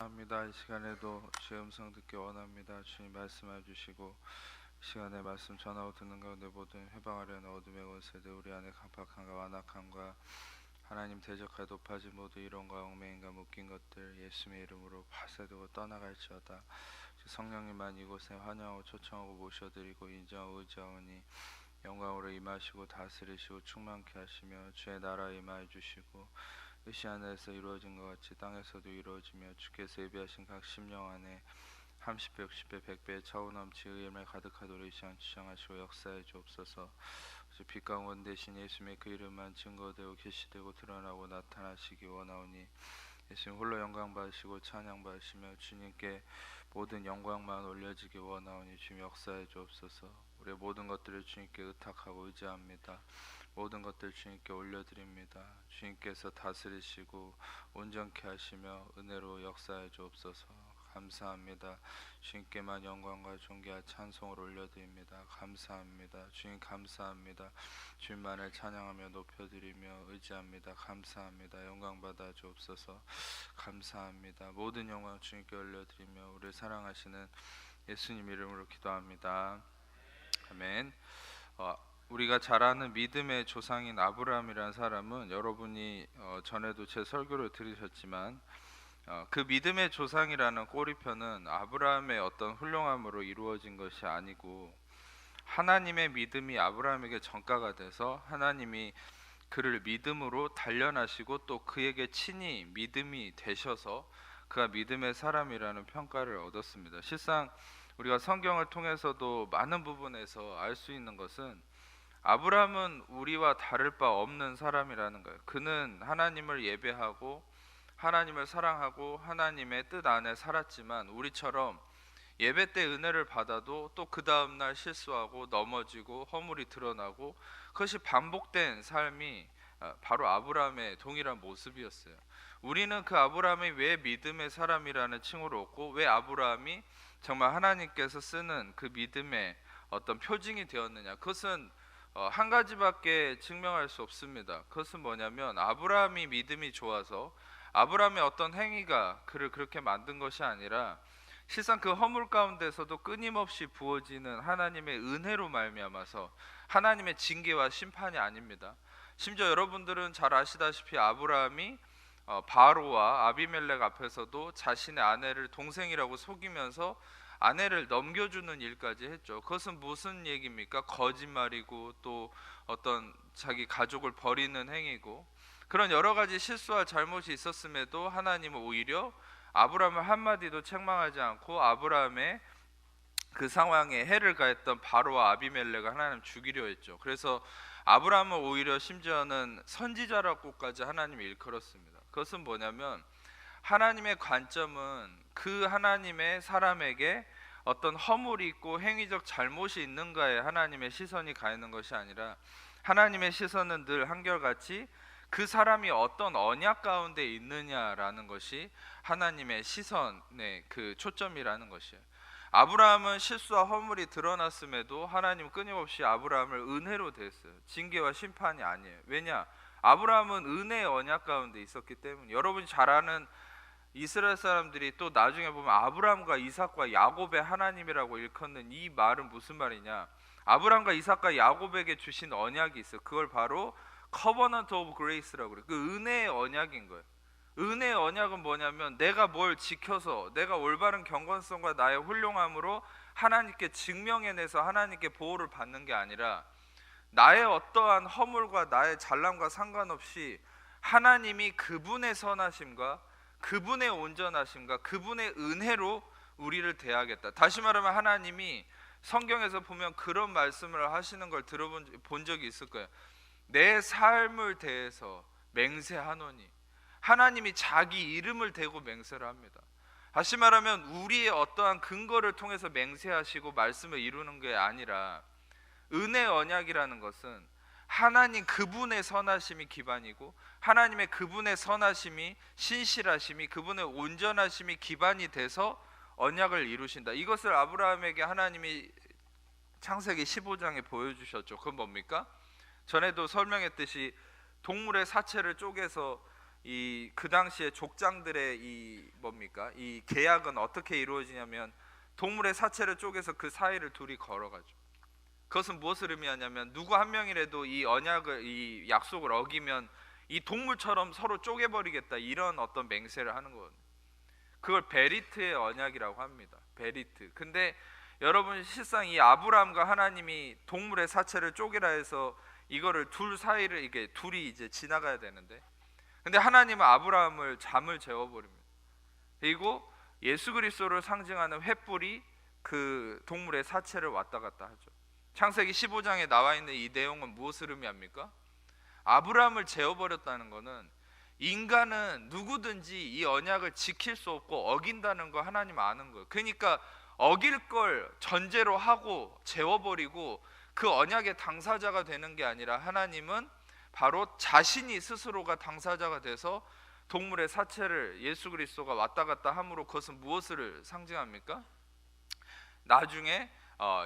감사합니다. 이 시간에도 주의 음성 듣기 원합니다. 주님 말씀해 주시고 시간에 말씀 전하고 듣는 가운데 모든 해방하려는 어둠의 권세들 우리 안에 강팍함과 완악함과 하나님 대적하여 높아진 모든 이론과 얽매임과 묶인 것들 예수님의 이름으로 파쇄되고 떠나갈지어다. 성령님만 이곳에 환영하고 초청하고 모셔드리고 인정하고 의지하오니 영광으로 임하시고 다스리시고 충만케 하시며 주의 나라 임하여 주시고 뜻이 하늘에서 이루어진 것 같이 땅에서도 이루어지며 주께서 예비하신 각 심령 안에 30배, 60배, 100배의 차고 넘치 의임을 가득하도록 이 시간 주장하시고 역사해 주옵소서. 빛강원 대신 예수님의 그 이름만 증거되고 계시되고 드러나고 나타나시기 원하오니 예수님 홀로 영광 받으시고 찬양 받으시며 주님께 모든 영광만 올려지기 원하오니 주님 역사해 주옵소서. 우리의 모든 것들을 주님께 의탁하고 의지합니다. 모든 것들 주님께 올려드립니다. 주님께서 다스리시고 온전케 하시며 은혜로 역사해 주옵소서. 감사합니다. 주님께만 영광과 존귀와 찬송을 올려드립니다. 감사합니다. 주님 감사합니다. 주님만을 찬양하며 높여드리며 의지합니다. 감사합니다. 영광 받아 주옵소서. 감사합니다. 모든 영광 주님께 올려드리며 우리 사랑하시는 예수님 이름으로 기도합니다. 아멘. 우리가 잘 아는 믿음의 조상인 아브라함이라는 사람은 여러분이 전에도 제 설교를 들으셨지만 그 믿음의 조상이라는 꼬리표는 아브라함의 어떤 훌륭함으로 이루어진 것이 아니고 하나님의 믿음이 아브라함에게 전가가 돼서 하나님이 그를 믿음으로 단련하시고 또 그에게 친히 믿음이 되셔서 그가 믿음의 사람이라는 평가를 얻었습니다. 실상 우리가 성경을 통해서도 많은 부분에서 알 수 있는 것은 아브라함은 우리와 다를 바 없는 사람이라는 거예요. 그는 하나님을 예배하고 하나님을 사랑하고 하나님의 뜻 안에 살았지만 우리처럼 예배 때 은혜를 받아도 또 그 다음날 실수하고 넘어지고 허물이 드러나고 그것이 반복된 삶이 바로 아브라함의 동일한 모습이었어요. 우리는 그 아브라함이 왜 믿음의 사람이라는 칭호를 얻고 왜 아브라함이 정말 하나님께서 쓰는 그 믿음의 어떤 표징이 되었느냐, 그것은 한 가지밖에 증명할 수 없습니다. 그것은 뭐냐면 아브라함이 믿음이 좋아서 아브라함의 어떤 행위가 그를 그렇게 만든 것이 아니라 실상 그 허물 가운데서도 끊임없이 부어지는 하나님의 은혜로 말미암아서 하나님의 징계와 심판이 아닙니다. 심지어 여러분들은 잘 아시다시피 아브라함이 바로와 아비멜렉 앞에서도 자신의 아내를 동생이라고 속이면서 아내를 넘겨주는 일까지 했죠. 그것은 무슨 얘기입니까? 거짓말이고 또 어떤 자기 가족을 버리는 행위고 그런 여러 가지 실수와 잘못이 있었음에도 하나님은 오히려 아브라함을 한마디도 책망하지 않고 아브라함의 그 상황에 해를 가했던 바로와 아비멜렉을 하나님 죽이려 했죠. 그래서 아브라함은 오히려 심지어는 선지자라고까지 하나님이 일컬었습니다. 그것은 뭐냐면 하나님의 관점은 그 하나님의 사람에게 어떤 허물이 있고 행위적 잘못이 있는가에 하나님의 시선이 가 있는 것이 아니라 하나님의 시선은 늘 한결같이 그 사람이 어떤 언약 가운데 있느냐라는 것이 하나님의 시선의 그 초점이라는 것이에요. 아브라함은 실수와 허물이 드러났음에도 하나님 끊임없이 아브라함을 은혜로 대했어요. 징계와 심판이 아니에요. 왜냐? 아브라함은 은혜의 언약 가운데 있었기 때문에. 여러분이 잘 아는 이스라엘 사람들이 또 나중에 보면 아브라함과 이삭과 야곱의 하나님이라고 일컫는 이 말은 무슨 말이냐? 아브라함과 이삭과 야곱에게 주신 언약이 있어요. 그걸 바로 Covenant of Grace라고 그래요. 그 은혜의 언약인 거예요. 은혜의 언약은 뭐냐면 내가 뭘 지켜서 내가 올바른 경건성과 나의 훌륭함으로 하나님께 증명해내서 하나님께 보호를 받는 게 아니라 나의 어떠한 허물과 나의 잘남과 상관없이 하나님이 그분의 선하심과 그분의 온전하심과 그분의 은혜로 우리를 대하겠다. 다시 말하면 하나님이 성경에서 보면 그런 말씀을 하시는 걸 들어본 적이 있을 거예요. 내 삶을 대해서 맹세하노니. 하나님이 자기 이름을 대고 맹세를 합니다. 다시 말하면 우리의 어떠한 근거를 통해서 맹세하시고 말씀을 이루는 게 아니라 은혜 언약이라는 것은 하나님 그분의 선하심이 기반이고 하나님의 그분의 선하심이 신실하심이 그분의 온전하심이 기반이 돼서 언약을 이루신다. 이것을 아브라함에게 하나님이 창세기 15장에 보여주셨죠. 그건 뭡니까? 전에도 설명했듯이 동물의 사체를 쪼개서 이 그 당시에 족장들의 이 계약은 어떻게 이루어지냐면 동물의 사체를 쪼개서 그 사이를 둘이 걸어가죠. 그것은 무엇을 의미하냐면 누구 한 명이라도 이 약속을 어기면 이 동물처럼 서로 쪼개버리겠다, 이런 어떤 맹세를 하는 거거든요. 그걸 베리트의 언약이라고 합니다. 베리트. 근데 여러분, 실상 이 아브라함과 하나님이 동물의 사체를 쪼개라 해서 이거를 둘 사이를 이게 둘이 이제 지나가야 되는데, 근데 하나님은 아브라함을 잠을 재워버립니다. 그리고 예수 그리스도를 상징하는 횃불이 그 동물의 사체를 왔다 갔다 하죠. 창세기 15장에 나와 있는 이 내용은 무엇을 의미합니까? 아브라함을 재워버렸다는 것은 인간은 누구든지 이 언약을 지킬 수 없고 어긴다는 거 하나님 아는 거예요. 그러니까 어길 걸 전제로 하고 재워버리고 그 언약의 당사자가 되는 게 아니라 하나님은 바로 자신이 스스로가 당사자가 돼서 동물의 사체를 예수 그리스도가 왔다 갔다 함으로, 그것은 무엇을 상징합니까? 나중에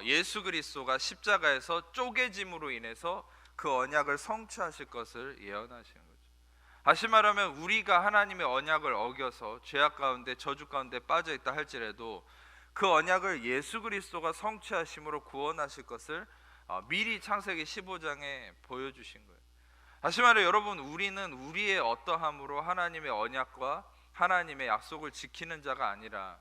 예수 그리스도가 십자가에서 쪼개짐으로 인해서 그 언약을 성취하실 것을 예언하시는 거죠. 다시 말하면 우리가 하나님의 언약을 어겨서 죄악 가운데 저주 가운데 빠져 있다 할지라도 그 언약을 예수 그리스도가 성취하심으로 구원하실 것을 미리 창세기 15장에 보여주신 거예요. 다시 말해 여러분, 우리는 우리의 어떠함으로 하나님의 언약과 하나님의 약속을 지키는 자가 아니라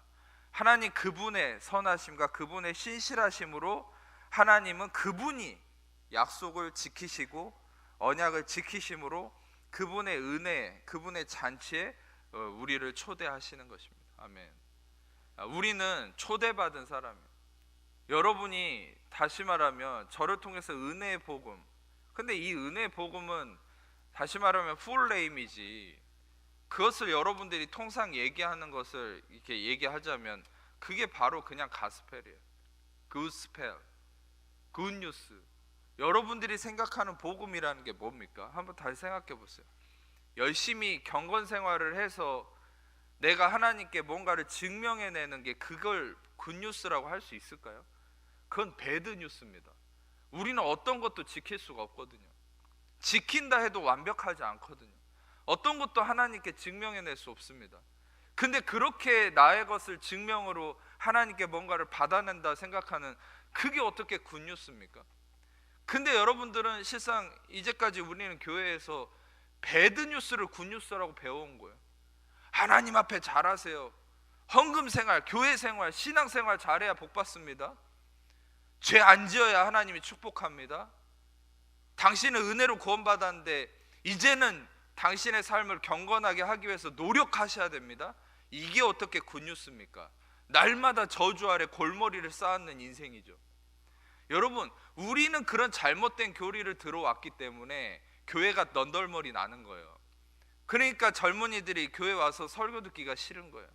하나님 그분의 선하심과 그분의 신실하심으로 하나님은 그분이 약속을 지키시고 언약을 지키심으로 그분의 은혜, 그분의 잔치에 우리를 초대하시는 것입니다. 아멘. 우리는 초대받은 사람이에요. 여러분이 다시 말하면 저를 통해서 은혜의 복음, 근데 이 은혜의 복음은 다시 말하면 풀네임이지, 그것을 여러분들이 통상 얘기하는 것을 이렇게 얘기하자면 그게 바로 그냥 가스펠이에요. 굿스펠, 굿뉴스. 여러분들이 생각하는 복음이라는 게 뭡니까? 한번 다시 생각해 보세요. 열심히 경건 생활을 해서 내가 하나님께 뭔가를 증명해내는 게 그걸 굿뉴스라고 할 수 있을까요? 그건 배드뉴스입니다. 우리는 어떤 것도 지킬 수가 없거든요. 지킨다 해도 완벽하지 않거든요. 어떤 것도 하나님께 증명해낼 수 없습니다. 근데 그렇게 나의 것을 증명으로 하나님께 뭔가를 받아낸다 생각하는, 그게 어떻게 굿뉴스입니까? 근데 여러분들은 실상 이제까지 우리는 교회에서 배드뉴스를 굿뉴스라고 배워온 거예요. 하나님 앞에 잘하세요. 헌금 생활, 교회 생활, 신앙 생활 잘해야 복 받습니다. 죄 안 지어야 하나님이 축복합니다. 당신은 은혜로 구원받았는데 이제는 당신의 삶을 경건하게 하기 위해서 노력하셔야 됩니다. 이게 어떻게 굿뉴스입니까? 날마다 저주 아래 골머리를 쌓는 인생이죠. 여러분, 우리는 그런 잘못된 교리를 들어왔기 때문에 교회가 넌덜머리 나는 거예요. 그러니까 젊은이들이 교회 와서 설교 듣기가 싫은 거예요.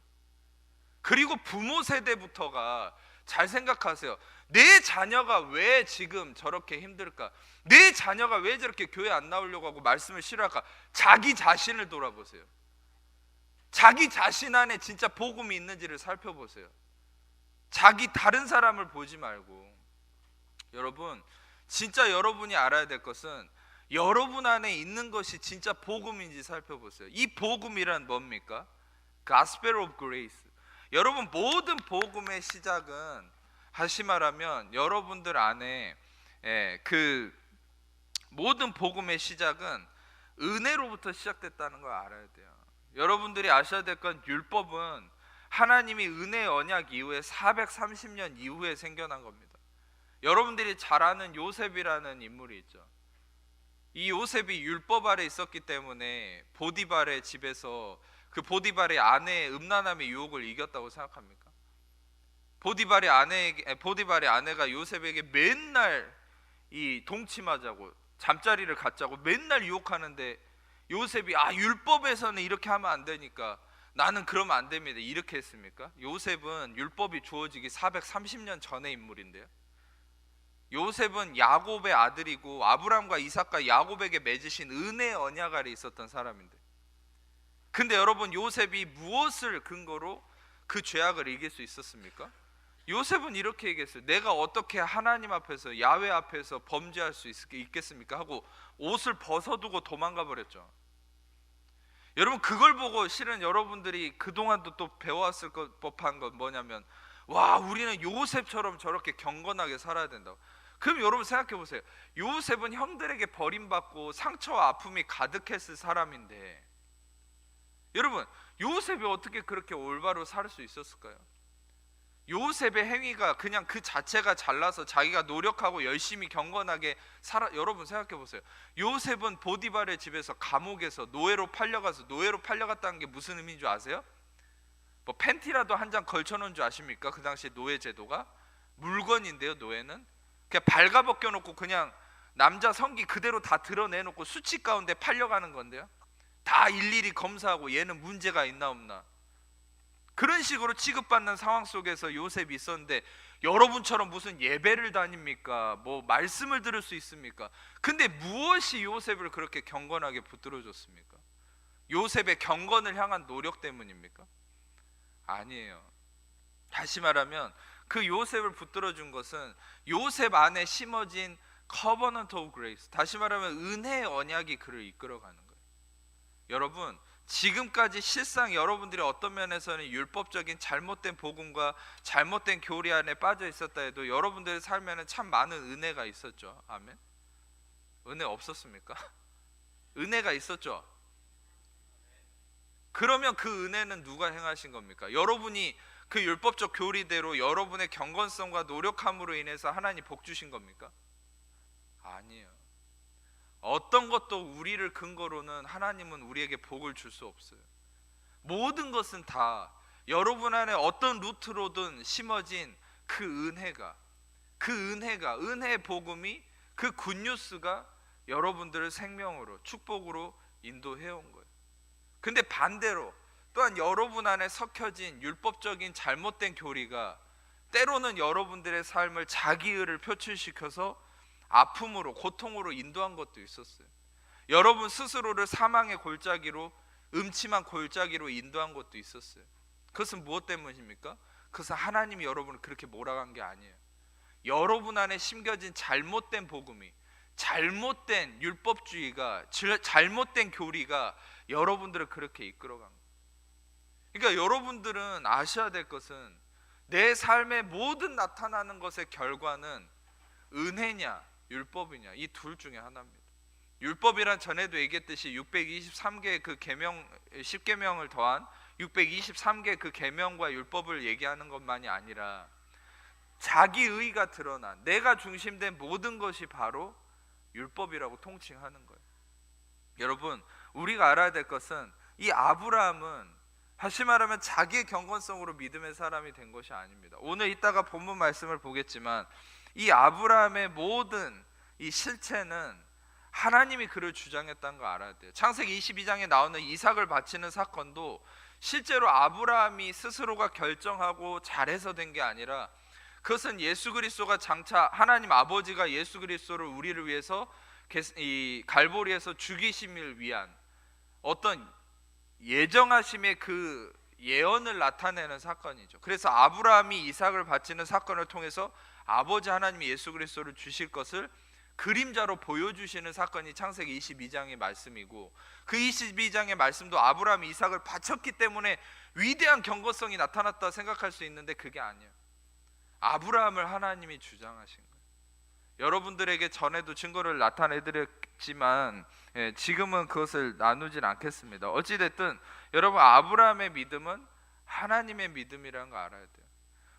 그리고 부모 세대부터가, 잘 생각하세요. 내 자녀가 왜 지금 저렇게 힘들까? 내 자녀가 왜 저렇게 교회 안 나오려고 하고 말씀을 싫어할까? 자기 자신을 돌아보세요. 자기 자신 안에 진짜 복음이 있는지를 살펴보세요. 자기 다른 사람을 보지 말고. 여러분, 진짜 여러분이 알아야 될 것은 여러분 안에 있는 것이 진짜 복음인지 살펴보세요. 이 복음이란 뭡니까? Gospel of Grace. 여러분, 모든 복음의 시작은 다시 말하면 여러분들 안에 그 모든 복음의 시작은 은혜로부터 시작됐다는 걸 알아야 돼요. 여러분들이 아셔야 될 건 율법은 하나님이 은혜의 언약 이후에 430년 이후에 생겨난 겁니다. 여러분들이 잘 아는 요셉이라는 인물이 있죠. 이 요셉이 율법 아래 있었기 때문에 보디발의 집에서 그 보디발의 아내의 음란함의 유혹을 이겼다고 생각합니까? 보디발의 아내가 요셉에게 맨날 이 동침하자고, 잠자리를 갖자고 맨날 유혹하는데 요셉이 율법에서는 이렇게 하면 안 되니까 나는 그러면 안 됩니다, 이렇게 했습니까? 요셉은 율법이 주어지기 430년 전의 인물인데요. 요셉은 야곱의 아들이고 아브람과 이삭과 야곱에게 맺으신 은혜의 언약 아래 있었던 사람인데, 근데 여러분, 요셉이 무엇을 근거로 그 죄악을 이길 수 있었습니까? 요셉은 이렇게 얘기했어요. 내가 어떻게 하나님 앞에서, 야훼 앞에서 범죄할 수 있겠습니까? 하고 옷을 벗어두고 도망가 버렸죠. 여러분 그걸 보고 실은 여러분들이 그동안도 또 배워왔을 법한 건 뭐냐면, 와, 우리는 요셉처럼 저렇게 경건하게 살아야 된다고. 그럼 여러분 생각해 보세요. 요셉은 형들에게 버림받고 상처와 아픔이 가득했을 사람인데, 여러분 요셉이 어떻게 그렇게 올바로 살 수 있었을까요? 요셉의 행위가 그냥 그 자체가 잘나서 자기가 노력하고 열심히 경건하게 살아. 여러분 생각해 보세요. 요셉은 보디발의 집에서 감옥에서 노예로 팔려갔다는 게 무슨 의미인 줄 아세요? 뭐 팬티라도 한 장 걸쳐놓은 줄 아십니까? 그 당시 노예 제도가 물건인데요. 노예는 그냥 발가벗겨 놓고 그냥 남자 성기 그대로 다 드러내놓고 수치 가운데 팔려가는 건데요. 다 일일이 검사하고 얘는 문제가 있나 없나 그런 식으로 취급받는 상황 속에서 요셉이 있었는데, 여러분처럼 무슨 예배를 다닙니까? 뭐 말씀을 들을 수 있습니까? 근데 무엇이 요셉을 그렇게 경건하게 붙들어줬습니까? 요셉의 경건을 향한 노력 때문입니까? 아니에요. 다시 말하면 그 요셉을 붙들어준 것은 요셉 안에 심어진 covenant of grace, 다시 말하면 은혜의 언약이 그를 이끌어가는 거예요. 여러분 지금까지 실상 여러분들이 어떤 면에서는 율법적인 잘못된 복음과 잘못된 교리 안에 빠져 있었다 해도 여러분들의 삶에는 참 많은 은혜가 있었죠. 아멘. 은혜 없었습니까? 은혜가 있었죠. 그러면 그 은혜는 누가 행하신 겁니까? 여러분이 그 율법적 교리대로 여러분의 경건성과 노력함으로 인해서 하나님 복 주신 겁니까? 아니에요. 어떤 것도 우리를 근거로는 하나님은 우리에게 복을 줄 수 없어요. 모든 것은 다 여러분 안에 어떤 루트로든 심어진 그 은혜가, 은혜의 복음이, 그 굿뉴스가 여러분들을 생명으로, 축복으로 인도해 온 거예요. 근데 반대로 또한 여러분 안에 섞여진 율법적인 잘못된 교리가 때로는 여러분들의 삶을 자기의를 표출시켜서 아픔으로, 고통으로 인도한 것도 있었어요. 여러분 스스로를 사망의 골짜기로, 음침한 골짜기로 인도한 것도 있었어요. 그것은 무엇 때문입니까? 그것은 하나님이 여러분을 그렇게 몰아간 게 아니에요. 여러분 안에 심겨진 잘못된 복음이, 잘못된 율법주의가, 잘못된 교리가 여러분들을 그렇게 이끌어간 거예요. 그러니까 여러분들은 아셔야 될 것은 내 삶의 모든 나타나는 것의 결과는 은혜냐 율법이냐, 이 둘 중에 하나입니다. 율법이란 전에도 얘기했듯이 623개의 그 계명, 10계명을 더한 623개 그 계명과 율법을 얘기하는 것만이 아니라 자기 의가 드러난, 내가 중심된 모든 것이 바로 율법이라고 통칭하는 거예요. 여러분 우리가 알아야 될 것은 이 아브라함은 다시 말하면 자기의 경건성으로 믿음의 사람이 된 것이 아닙니다. 오늘 이따가 본문 말씀을 보겠지만 이 아브라함의 모든 이 실체는 하나님이 그를 주장했다는 거 알아야 돼요. 창세기 22장에 나오는 이삭을 바치는 사건도 실제로 아브라함이 스스로가 결정하고 잘해서 된 게 아니라 그것은 예수 그리스도가 장차 하나님 아버지가 예수 그리스도를 우리를 위해서 이 갈보리에서 죽이심을 위한 어떤 예정하심의 그 예언을 나타내는 사건이죠. 그래서 아브라함이 이삭을 바치는 사건을 통해서 아버지 하나님이 예수 그리스도를 주실 것을 그림자로 보여주시는 사건이 창세기 22장의 말씀이고, 그 22장의 말씀도 아브라함이 이삭을 바쳤기 때문에 위대한 경건성이 나타났다 생각할 수 있는데 그게 아니에요. 아브라함을 하나님이 주장하신 거예요. 여러분들에게 전에도 증거를 나타내드렸지만 지금은 그것을 나누진 않겠습니다. 어찌됐든 여러분 아브라함의 믿음은 하나님의 믿음이라는 거 알아야 돼요.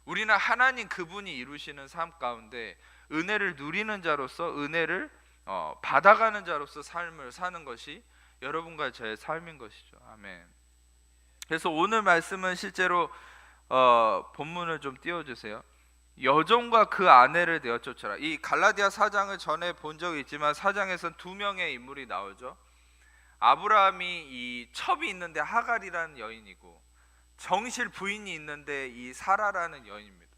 우리는 하나님 그분이 이루시는 삶 가운데 은혜를 누리는 자로서, 은혜를 받아가는 자로서 삶을 사는 것이 여러분과 저의 삶인 것이죠. 아멘. 그래서 오늘 말씀은 실제로 본문을 좀 띄워주세요. 여종과 그 아내를 내어 쫓아라. 이 갈라디아 4장을 전에 본 적이 있지만 4장에서는 두 명의 인물이 나오죠. 아브라함이 이 첩이 있는데 하갈이라는 여인이고, 정실 부인이 있는데 이 사라라는 여인입니다.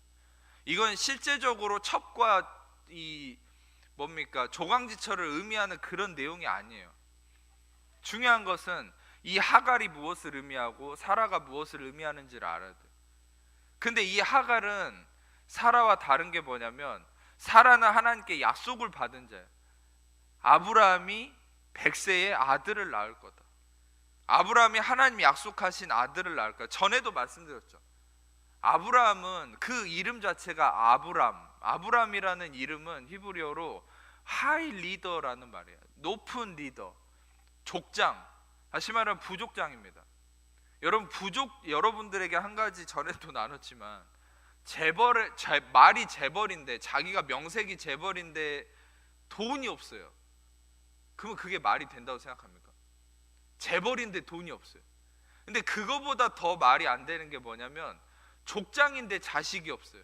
이건 실제적으로 첩과 이 뭡니까 조강지처를 의미하는 그런 내용이 아니에요. 중요한 것은 이 하갈이 무엇을 의미하고 사라가 무엇을 의미하는지를 알아야 돼요. 근데 이 하갈은 사라와 다른 게 뭐냐면, 사라는 하나님께 약속을 받은 자예요. 아브라함이 100세에 아들을 낳을 거다. 아브라함이 하나님이 약속하신 아들을 낳을까? 전에도 말씀드렸죠. 아브라함은 그 이름 자체가 아브람이라는 이름은 히브리어로 하이 리더라는 말이에요. 높은 리더, 족장, 다시 말하면 부족장입니다. 여러분들에게 한 가지 전에도 나눴지만 말이 재벌인데, 자기가 명색이 재벌인데 돈이 없어요. 그러면 그게 말이 된다고 생각합니까? 재벌인데 돈이 없어요. 근데 그거보다 더 말이 안 되는 게 뭐냐면 족장인데 자식이 없어요.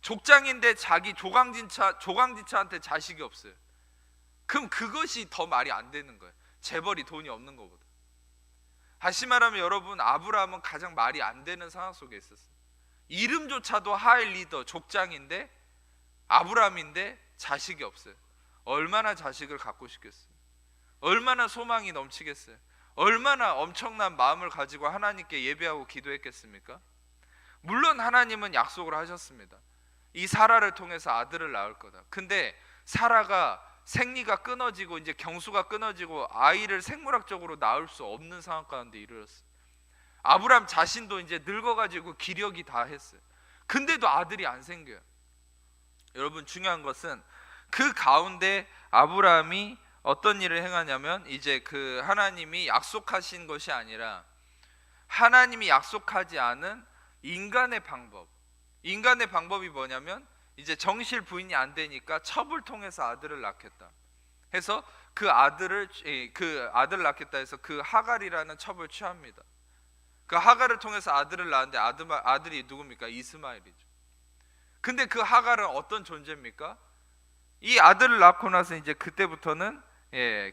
족장인데 자기 조강지차한테 자식이 없어요. 그럼 그것이 더 말이 안 되는 거예요. 재벌이 돈이 없는 것보다. 다시 말하면 여러분, 아브라함은 가장 말이 안 되는 상황 속에 있었어요. 이름조차도 하이 리더, 족장인데 아브라함인데 자식이 없어요. 얼마나 자식을 갖고 싶겠어요? 얼마나 소망이 넘치겠어요? 얼마나 엄청난 마음을 가지고 하나님께 예배하고 기도했겠습니까? 물론 하나님은 약속을 하셨습니다. 이 사라를 통해서 아들을 낳을 거다. 근데 사라가 생리가 끊어지고 이제 경수가 끊어지고 아이를 생물학적으로 낳을 수 없는 상황 가운데 이르렀어요. 아브라함 자신도 이제 늙어가지고 기력이 다 했어요. 근데도 아들이 안 생겨요. 여러분, 중요한 것은 그 가운데 아브라함이 어떤 일을 행하냐면, 이제 그 하나님이 약속하신 것이 아니라 하나님이 약속하지 않은 인간의 방법이 뭐냐면, 이제 정실 부인이 안 되니까 첩을 통해서 아들을 낳겠다 해서 그 아들 낳겠다 해서 그 하갈이라는 첩을 취합니다. 그 하갈을 통해서 아들을 낳았는데 아들이 누굽니까? 이스마엘이죠. 근데 그 하갈은 어떤 존재입니까? 이 아들을 낳고 나서 이제 그때부터는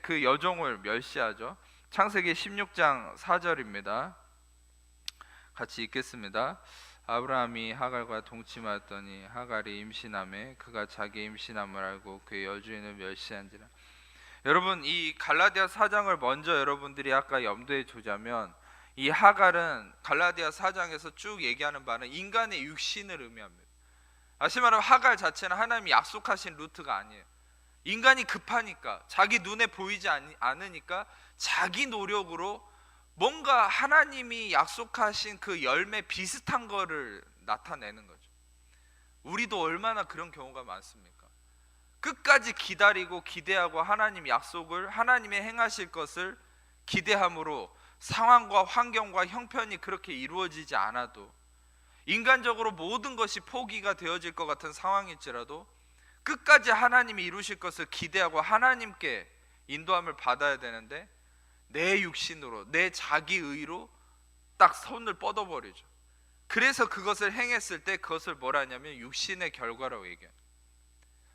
그 여종을 멸시하죠. 창세기 16장 4절입니다. 같이 읽겠습니다. 아브라함이 하갈과 동침하였더니 하갈이 임신하매 그가 자기 임신함을 알고 그의 여주인을 멸시한지라. 여러분, 이 갈라디아 4장을 먼저 여러분들이 아까 염두에 두자면, 이 하갈은 갈라디아 4장에서 쭉 얘기하는 바는 인간의 육신을 의미합니다. 다시 말하면 하갈 자체는 하나님이 약속하신 루트가 아니에요. 인간이 급하니까, 자기 눈에 보이지 않으니까 자기 노력으로 뭔가 하나님이 약속하신 그 열매 비슷한 거를 나타내는 거죠. 우리도 얼마나 그런 경우가 많습니까? 끝까지 기다리고 기대하고 하나님 약속을, 하나님의 행하실 것을 기대함으로 상황과 환경과 형편이 그렇게 이루어지지 않아도, 인간적으로 모든 것이 포기가 되어질 것 같은 상황일지라도 끝까지 하나님이 이루실 것을 기대하고 하나님께 인도함을 받아야 되는데, 내 육신으로, 내 자기의로 딱 손을 뻗어버리죠. 그래서 그것을 행했을 때 그것을 뭐라 하냐면 육신의 결과라고 얘기해요.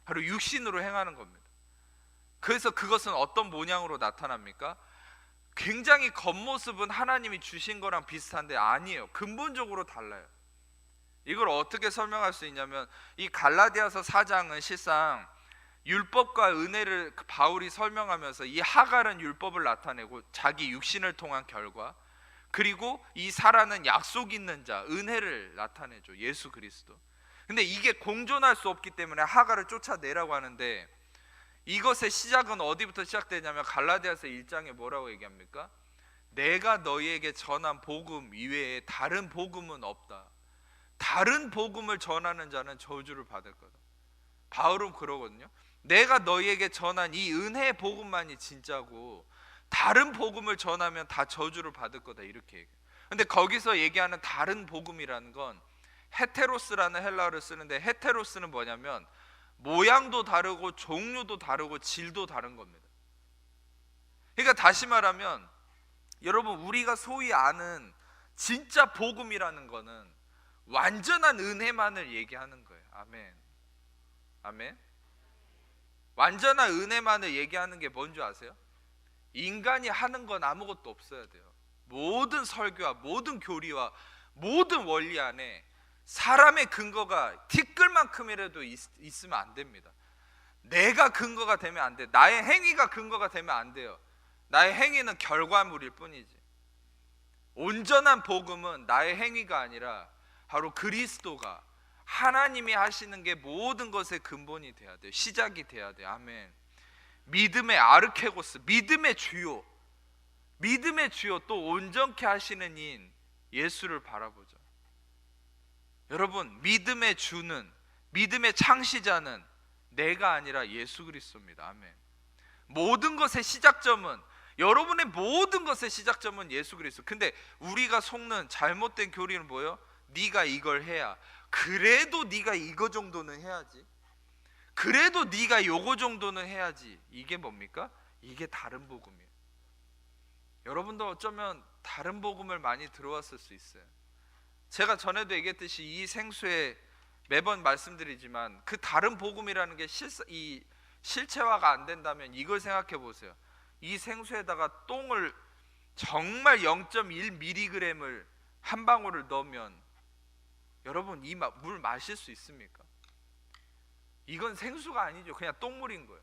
바로 육신으로 행하는 겁니다. 그래서 그것은 어떤 모양으로 나타납니까? 굉장히 겉모습은 하나님이 주신 거랑 비슷한데 아니에요. 근본적으로 달라요. 이걸 어떻게 설명할 수 있냐면, 이 갈라디아서 4장은 실상 율법과 은혜를 바울이 설명하면서, 이 하갈은 율법을 나타내고 자기 육신을 통한 결과, 그리고 이 사라는 약속 있는 자, 은혜를 나타내죠. 예수 그리스도. 근데 이게 공존할 수 없기 때문에 하갈을 쫓아내라고 하는데, 이것의 시작은 어디부터 시작되냐면 갈라디아서 1장에 뭐라고 얘기합니까? 내가 너희에게 전한 복음 이외에 다른 복음은 없다. 다른 복음을 전하는 자는 저주를 받을 거다. 바울은 그러거든요. 내가 너희에게 전한 이 은혜의 복음만이 진짜고 다른 복음을 전하면 다 저주를 받을 거다, 이렇게 얘기해요. 근데 거기서 얘기하는 다른 복음이라는 건 헤테로스라는 헬라어를 쓰는데, 헤테로스는 뭐냐면 모양도 다르고 종류도 다르고 질도 다른 겁니다. 그러니까 다시 말하면 여러분, 우리가 소위 아는 진짜 복음이라는 거는 완전한 은혜만을 얘기하는 거예요. 아멘. 아멘. 완전한 은혜만을 얘기하는 게 뭔지 아세요? 인간이 하는 건 아무것도 없어야 돼요. 모든 설교와 모든 교리와 모든 원리 안에 사람의 근거가 티끌만큼이라도 있으면 안 됩니다. 내가 근거가 되면 안 돼. 나의 행위가 근거가 되면 안 돼요. 나의 행위는 결과물일 뿐이지. 온전한 복음은 나의 행위가 아니라 바로 그리스도가, 하나님이 하시는 게 모든 것의 근본이 돼야 돼요. 시작이 돼야 돼요. 아멘. 믿음의 아르케고스, 믿음의 주요, 믿음의 주요 또 온전케 하시는 이인 예수를 바라보죠. 여러분, 믿음의 주는, 믿음의 창시자는 내가 아니라 예수 그리스도입니다. 아멘. 모든 것의 시작점은, 여러분의 모든 것의 시작점은 예수 그리스도. 근데 우리가 속는 잘못된 교리는 뭐예요? 네가 이걸 해야, 그래도 네가 이거 정도는 해야지, 그래도 네가 요거 정도는 해야지. 이게 뭡니까? 이게 다른 복음이에요. 여러분도 어쩌면 다른 복음을 많이 들어왔을 수 있어요. 제가 전에도 얘기했듯이 이 생수에 매번 말씀드리지만 그 다른 복음이라는 게 실체화가 안 된다면 이걸 생각해 보세요. 이 생수에다가 똥을 정말 0.1mg을 한 방울을 넣으면 여러분 이 물 마실 수 있습니까? 이건 생수가 아니죠. 그냥 똥물인 거예요.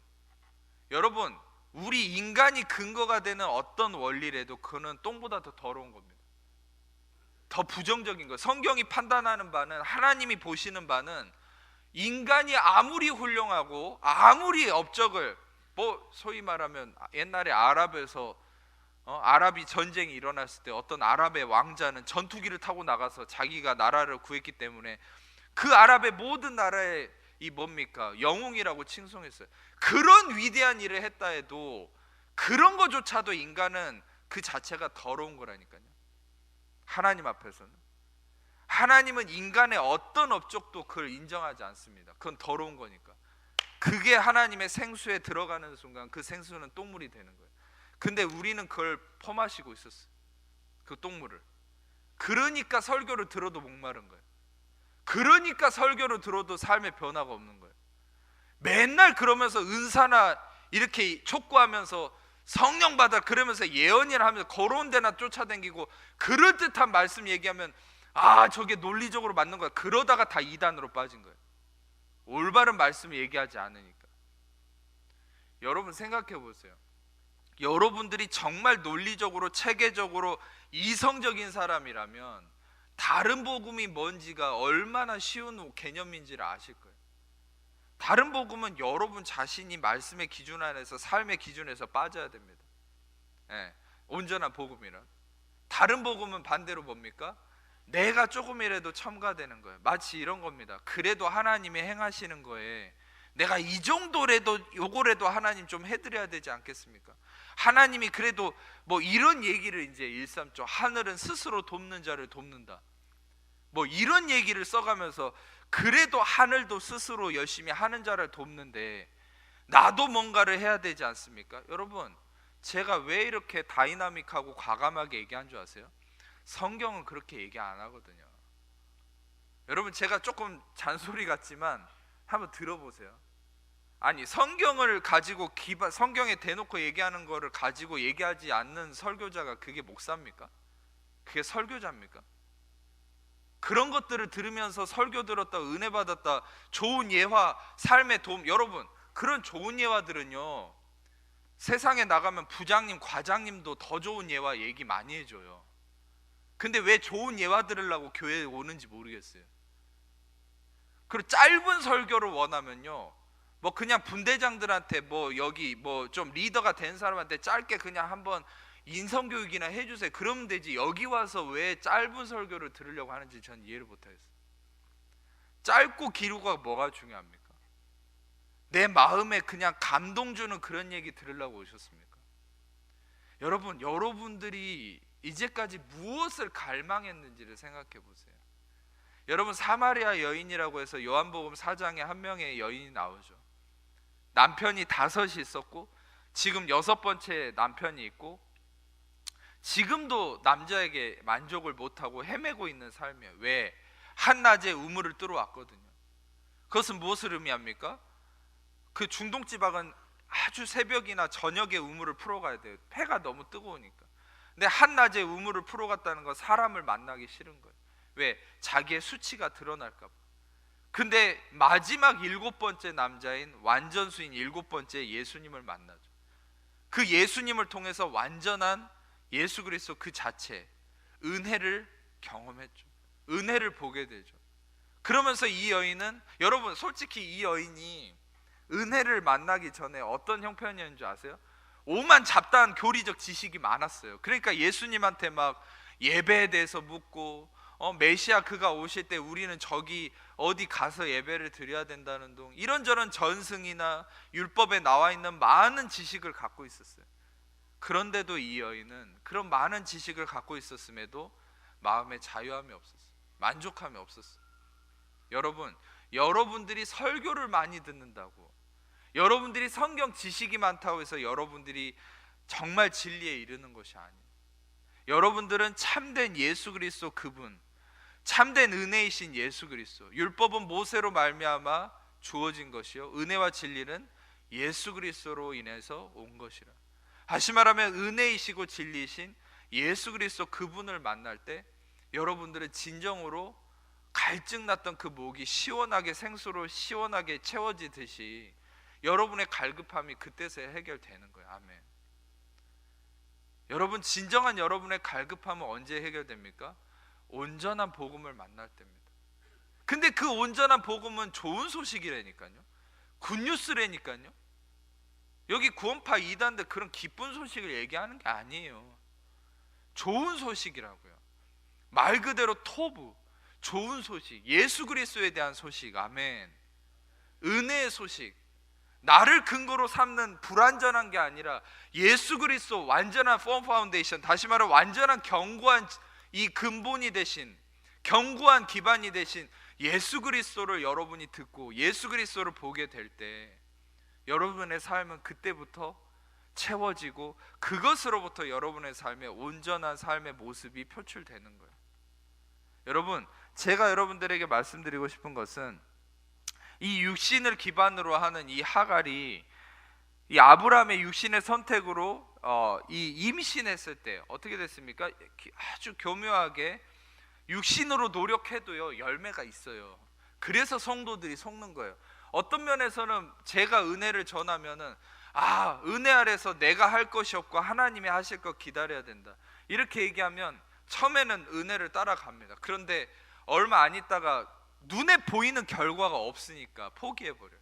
여러분, 우리 인간이 근거가 되는 어떤 원리라도 그는 똥보다 더 더러운 겁니다. 더 부정적인 거예요. 성경이 판단하는 바는, 하나님이 보시는 바는 인간이 아무리 훌륭하고 아무리 업적을, 뭐 소위 말하면 옛날에 아랍에서 아랍이 전쟁이 일어났을 때 어떤 아랍의 왕자는 전투기를 타고 나가서 자기가 나라를 구했기 때문에 그 아랍의 모든 나라의 이 뭡니까? 영웅이라고 칭송했어요. 그런 위대한 일을 했다 해도 그런 것조차도 인간은 그 자체가 더러운 거라니까요. 하나님 앞에서는. 하나님은 인간의 어떤 업적도 그걸 인정하지 않습니다. 그건 더러운 거니까. 그게 하나님의 생수에 들어가는 순간 그 생수는 똥물이 되는 거예요. 근데 우리는 그걸 퍼마시고 있었어요. 그 똥물을. 그러니까 설교를 들어도 목마른 거예요. 그러니까 설교를 들어도 삶의 변화가 없는 거예요. 맨날 그러면서 은사나 이렇게 촉구하면서 성령 받아 그러면서 예언이라 하면서 거로운 데나 쫓아다니고 그럴듯한 말씀 얘기하면 저게 논리적으로 맞는 거야. 그러다가 다 이단으로 빠진 거예요. 올바른 말씀 얘기하지 않으니까. 여러분 생각해 보세요. 여러분들이 정말 논리적으로 체계적으로 이성적인 사람이라면 다른 복음이 뭔지가 얼마나 쉬운 개념인지를 아실 거예요. 다른 복음은 여러분 자신이 말씀의 기준 안에서, 삶의 기준에서 빠져야 됩니다. 온전한 복음이란. 다른 복음은 반대로 뭡니까? 내가 조금이라도 첨가되는 거예요. 마치 이런 겁니다. 그래도 하나님이 행하시는 거에 내가 이 정도라도 요거라도 하나님 좀 해드려야 되지 않겠습니까? 하나님이 그래도 뭐 이런 얘기를 이제 일삼죠. 하늘은 스스로 돕는 자를 돕는다. 뭐 이런 얘기를 써가면서 그래도 하늘도 스스로 열심히 하는 자를 돕는데 나도 뭔가를 해야 되지 않습니까? 여러분, 제가 왜 이렇게 다이나믹하고 과감하게 얘기한 줄 아세요? 성경은 그렇게 얘기 안 하거든요. 여러분, 제가 조금 잔소리 같지만 한번 들어보세요. 아니, 성경을 가지고 성경에 대놓고 얘기하는 거를 가지고 얘기하지 않는 설교자가 그게 목사입니까? 그게 설교자입니까? 그런 것들을 들으면서 설교 들었다, 은혜 받았다, 좋은 예화, 삶의 도움. 여러분, 그런 좋은 예화들은요, 세상에 나가면 부장님, 과장님도 더 좋은 예화 얘기 많이 해줘요. 근데 왜 좋은 예화 들으려고 교회에 오는지 모르겠어요. 그리고 짧은 설교를 원하면요, 뭐 그냥 분대장들한테 뭐 여기 뭐 좀 리더가 된 사람한테 짧게 그냥 한번 인성교육이나 해주세요. 그러면 되지. 여기 와서 왜 짧은 설교를 들으려고 하는지 전 이해를 못하겠어요. 짧고 기루가 뭐가 중요합니까? 내 마음에 그냥 감동 주는 그런 얘기 들으려고 오셨습니까? 여러분, 여러분들이 이제까지 무엇을 갈망했는지를 생각해 보세요. 여러분, 사마리아 여인이라고 해서 요한복음 4장에 한 명의 여인이 나오죠. 남편이 5이 있었고 지금 6번째 남편이 있고 지금도 남자에게 만족을 못하고 헤매고 있는 삶이에요. 왜? 한낮에 우물을 뚫어 왔거든요. 그것은 무엇을 의미합니까? 그 중동지방은 아주 새벽이나 저녁에 우물을 풀어가야 돼요. 폐가 너무 뜨거우니까. 근데 한낮에 우물을 풀어갔다는 건 사람을 만나기 싫은 거예요. 왜? 자기의 수치가 드러날까 봐. 근데 마지막 7번째 남자인 완전수인 7번째 예수님을 만나죠. 그 예수님을 통해서 완전한 예수 그리스도 그 자체, 은혜를 경험했죠. 은혜를 보게 되죠. 그러면서 이 여인은, 여러분 솔직히 이 여인이 은혜를 만나기 전에 어떤 형편이었는지 아세요? 오만 잡다한 교리적 지식이 많았어요. 그러니까 예수님한테 막 예배에 대해서 묻고 메시아 그가 오실 때 우리는 저기 어디 가서 예배를 드려야 된다는 둥, 이런저런 전승이나 율법에 나와 있는 많은 지식을 갖고 있었어요. 그런데도 이 여인은 그런 많은 지식을 갖고 있었음에도 마음에 자유함이 없었어요. 만족함이 없었어요. 여러분, 여러분들이 설교를 많이 듣는다고, 여러분들이 성경 지식이 많다고 해서 여러분들이 정말 진리에 이르는 것이 아니에요. 여러분들은 참된 예수 그리스도 그분, 참된 은혜이신 예수 그리스도, 율법은 모세로 말미암아 주어진 것이요 은혜와 진리는 예수 그리스도로 인해서 온 것이라. 다시 말하면 은혜이시고 진리이신 예수 그리스도 그분을 만날 때 여러분들은 진정으로 갈증 났던 그 목이 시원하게, 생수로 시원하게 채워지듯이 여러분의 갈급함이 그때서야 해결되는 거예요. 아멘. 여러분, 진정한 여러분의 갈급함은 언제 해결됩니까? 온전한 복음을 만날 때입니다. 근데 그 온전한 복음은 좋은 소식이라니까요. 굿뉴스라니까요. 여기 구원파 이단들 그런 기쁜 소식을 얘기하는 게 아니에요. 좋은 소식이라고요. 말 그대로 토부, 좋은 소식, 예수 그리스도에 대한 소식. 아멘. 은혜의 소식, 나를 근거로 삼는 불완전한 게 아니라 예수 그리스도 완전한 펌 파운데이션, 다시 말해 완전한 견고한 이 근본이 되신, 견고한 기반이 되신 예수 그리스도를 여러분이 듣고 예수 그리스도를 보게 될 때 여러분의 삶은 그때부터 채워지고 그것으로부터 여러분의 삶의 온전한 삶의 모습이 표출되는 거예요. 여러분, 제가 여러분들에게 말씀드리고 싶은 것은 이 육신을 기반으로 하는 이 하갈이 이 아브라함의 육신의 선택으로 이 임신했을 때 어떻게 됐습니까? 아주 교묘하게 육신으로 노력해도요 열매가 있어요. 그래서 성도들이 속는 거예요. 어떤 면에서는 제가 은혜를 전하면은 은혜 아래서 내가 할 것이 없고 하나님이 하실 것 기다려야 된다, 이렇게 얘기하면 처음에는 은혜를 따라갑니다. 그런데 얼마 안 있다가 눈에 보이는 결과가 없으니까 포기해버려요.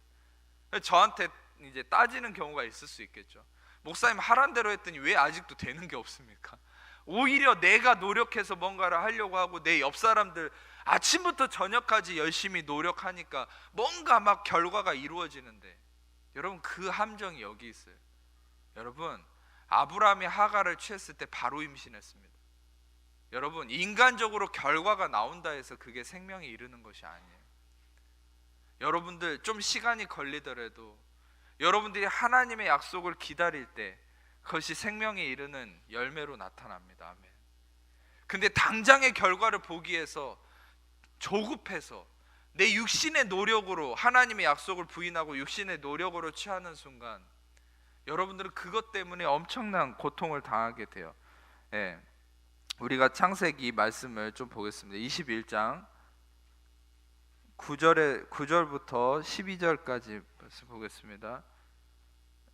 저한테 이제 따지는 경우가 있을 수 있겠죠. 목사님 하란 대로 했더니 왜 아직도 되는 게 없습니까? 오히려 내가 노력해서 뭔가를 하려고 하고 내 옆 사람들 아침부터 저녁까지 열심히 노력하니까 뭔가 막 결과가 이루어지는데, 여러분 그 함정이 여기 있어요. 여러분, 아브라함이 하갈을 취했을 때 바로 임신했습니다. 여러분, 인간적으로 결과가 나온다 해서 그게 생명에 이르는 것이 아니에요. 여러분들 좀 시간이 걸리더라도 여러분들이 하나님의 약속을 기다릴 때 그것이 생명에 이르는 열매로 나타납니다. 아멘. 근데 당장의 결과를 보기 위해서 조급해서 내 육신의 노력으로 하나님의 약속을 부인하고 육신의 노력으로 취하는 순간 여러분들은 그것 때문에 엄청난 고통을 당하게 돼요. 예. 우리가 창세기 말씀을 좀 보겠습니다. 21장 9절부터 12절까지 말씀 보겠습니다.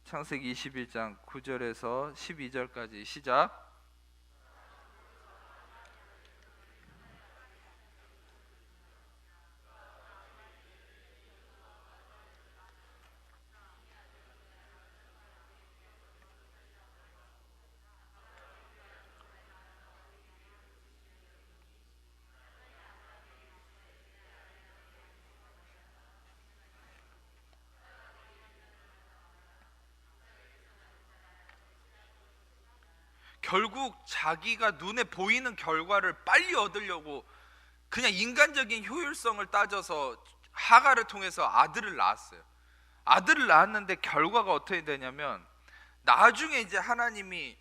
창세기 21장 9절에서 12절까지 시작. 결국 자기가 눈에 보이는 결과를 빨리 얻으려고 그냥 인간적인 효율성을 따져서 하갈을 통해서 아들을 낳았어요. 아들을 낳았는데 결과가 어떻게 되냐면 나중에 이제 하나님이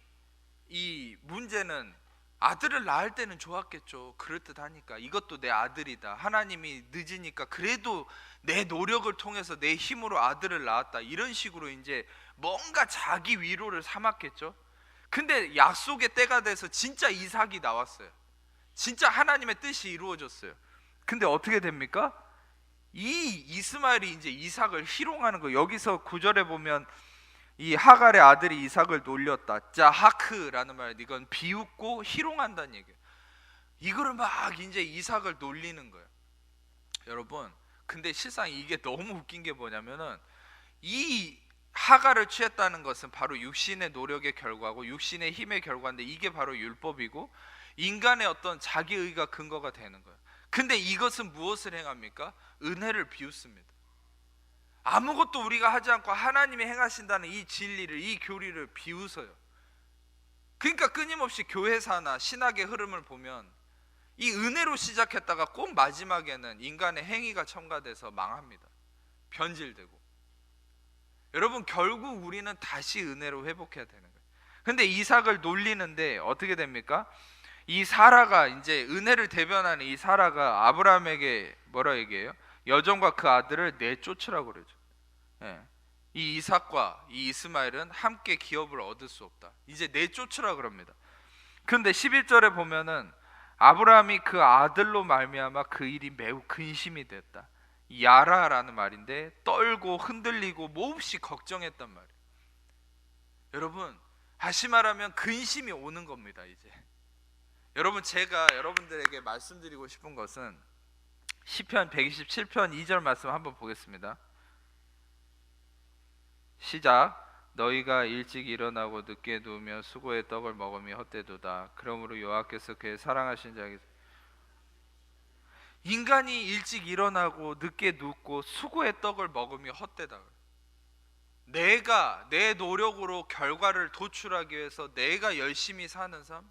이 문제는 아들을 낳을 때는 좋았겠죠. 그럴듯하니까 이것도 내 아들이다. 하나님이 늦으니까 그래도 내 노력을 통해서 내 힘으로 아들을 낳았다. 이런 식으로 이제 뭔가 자기 위로를 삼았겠죠. 근데 약속의 때가 돼서 진짜 이삭이 나왔어요. 진짜 하나님의 뜻이 이루어졌어요. 근데 어떻게 됩니까? 이 이스마엘이 이제 이삭을 희롱하는 거예요. 여기서 9절에 보면 이 하갈의 아들이 이삭을 놀렸다. 자하크라는 말, 이건 비웃고 희롱한다는 얘기예요. 이거를 막 이제 이삭을 놀리는 거예요. 여러분, 근데 실상 이게 너무 웃긴 게 뭐냐면은 이 하가를 취했다는 것은 바로 육신의 노력의 결과고 육신의 힘의 결과인데 이게 바로 율법이고 인간의 어떤 자기의가 근거가 되는 거예요. 근데 이것은 무엇을 행합니까? 은혜를 비웃습니다. 아무것도 우리가 하지 않고 하나님이 행하신다는 이 진리를, 이 교리를 비웃어요. 그러니까 끊임없이 교회사나 신학의 흐름을 보면 이 은혜로 시작했다가 꼭 마지막에는 인간의 행위가 첨가돼서 망합니다. 변질되고. 여러분, 결국 우리는 다시 은혜로 회복해야 되는 거예요. 근데 이삭을 놀리는데 어떻게 됩니까? 이 사라가, 이제 은혜를 대변하는 이 사라가 아브라함에게 뭐라 얘기해요? 여종과 그 아들을 내쫓으라고 그러죠. 예. 이 이삭과 이 이스마엘은 함께 기업을 얻을 수 없다. 이제 내쫓으라 그럽니다. 그런데 11절에 보면은 아브라함이 그 아들로 말미암아 그 일이 매우 근심이 됐다. 야라라는 말인데 떨고 흔들리고 몹시 걱정했단 말이에요. 여러분, 다시 말하면 근심이 오는 겁니다. 이제 여러분, 제가 여러분들에게 말씀드리고 싶은 것은 시편 127편 2절 말씀 한번 보겠습니다. 시작. 너희가 일찍 일어나고 늦게 누우며 수고의 떡을 먹으며 헛되도다. 그러므로 여호와께서 그의 사랑하신 자에게. 인간이 일찍 일어나고 늦게 눕고 수고의 떡을 먹으며 헛되다. 내가 내 노력으로 결과를 도출하기 위해서 내가 열심히 사는 삶,